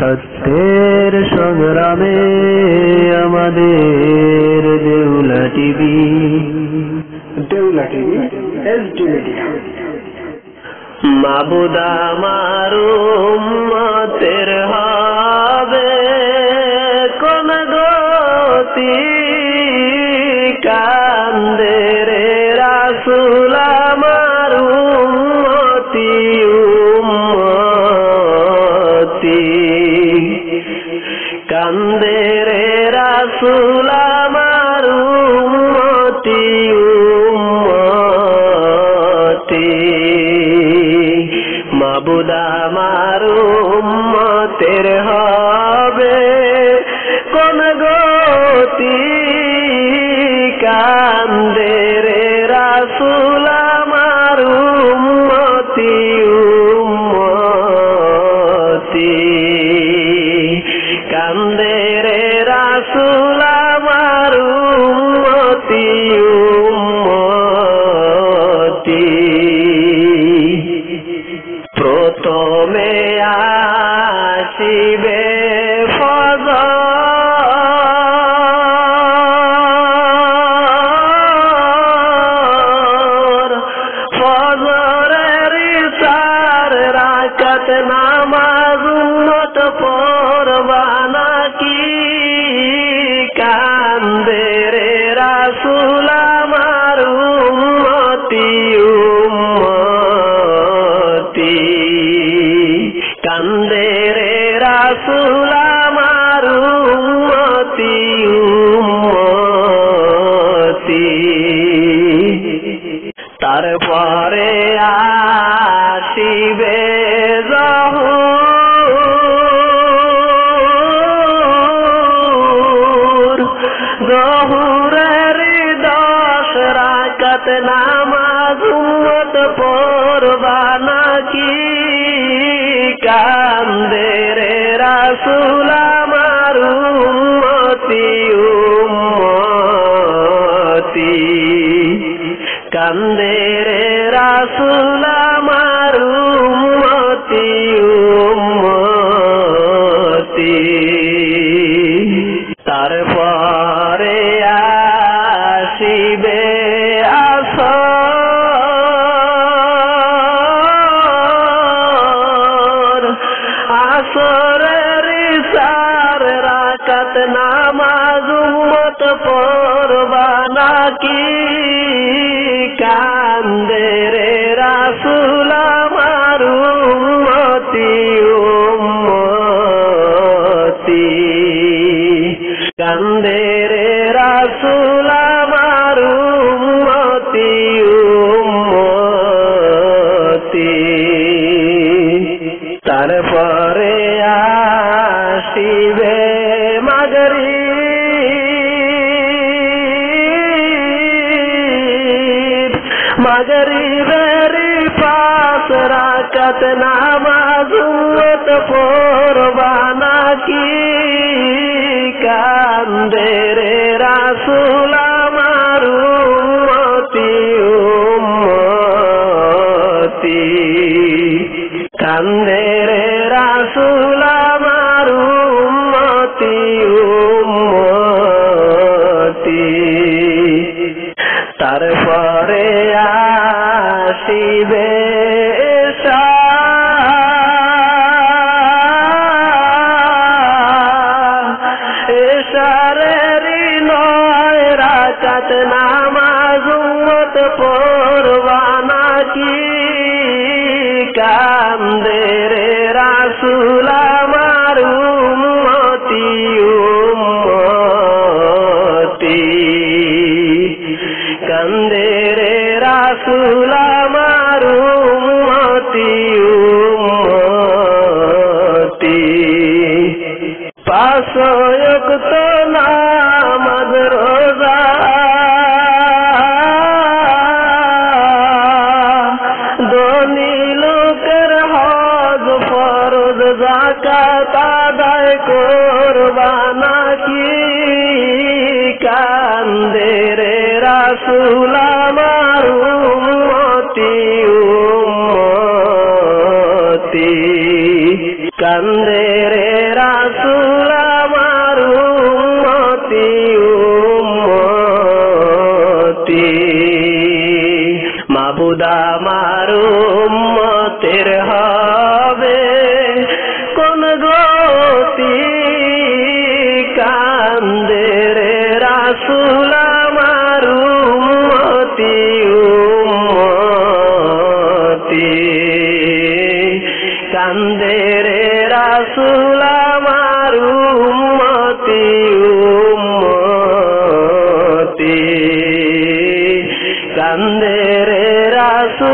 সত্যের সংগ্রামে আমাদের দেউলা টিভি এসডি মিডিয়া। মাবুদ আমার উম্মতের হবে কোন গতি, কান্দে রে রাসূল আমার উম্মতি উম্মতি, কান্দে রে রাসূল আমার উম্মতি উম্মতি। মাবুদ আমার উম্মতের হবে কোন গতি, কান্দে রে রাসূল আমার উম্মতি উম্মতি, কান্দে রে রাসূল আমার উম্মতি উম্মতি। প্রথমে আসিবে ফজর, ফজরের চার রাকাত নামাজ উম্মত পড়বা নাকি, কান্দে রে রাসূল আমার উম্মতি উম্মতি, কান্দে রে রাসূল আমার উম্মতি উম্মতি। তারপরে আসিবে জহুর, জহুরের 10 রাকাত নামাজ উম্মত পড়বা নাকি, কান্দে রে রাসূল আমার উম্মতি উম্মতি, কান্দে রে রাসূল আমার উম্মতি উম্মতি। তারপরে আসিবে আসর, আসরের 4 রাকাত নামাজ উম্মত পড়বা নাকি, কান্দে রে রাসূল আমার উম্মতি উম্মতি, কান্দে রে রাসূল আমার উম্মতি উম্মতি। তারপরে আসিবে মাগরিব, মাগরিবের 5 রাকাত নামাজ উম্মত পড়বা নাকি, কান্দে রে রাসূল আমার উম্মতি উম্মতি, কান্দে রে রাসূল আমার উম্মতি উম্মতি। তারপরে আসিবে এশারের 9 রাকাত নামাজ উম্মত পড়বা নাকি, কান্দে রে রাসূল আমার উম্মতি উম্মতি, কান্দে রে রাসূল আমার উম্মতি উম্মতি। 5 ওয়াক্ত নামাজ রোজা, ধনী লোকের হজ ফরজ যাকাত আদায় করবা নাকি, কান্দে রে রাসূল আমার উম্মতি উম্মতি, কান্দে রে রাসূল আমার উম্মতি উম্মতি মাবুদ আমার উম্মতের হবে কোন গতি কান্দে রে রাসূল আমার উম্মতি উম্মতি কান্দে রে রাসূল আমার উম্মতি উম্মতি কান্দে রে রাসূল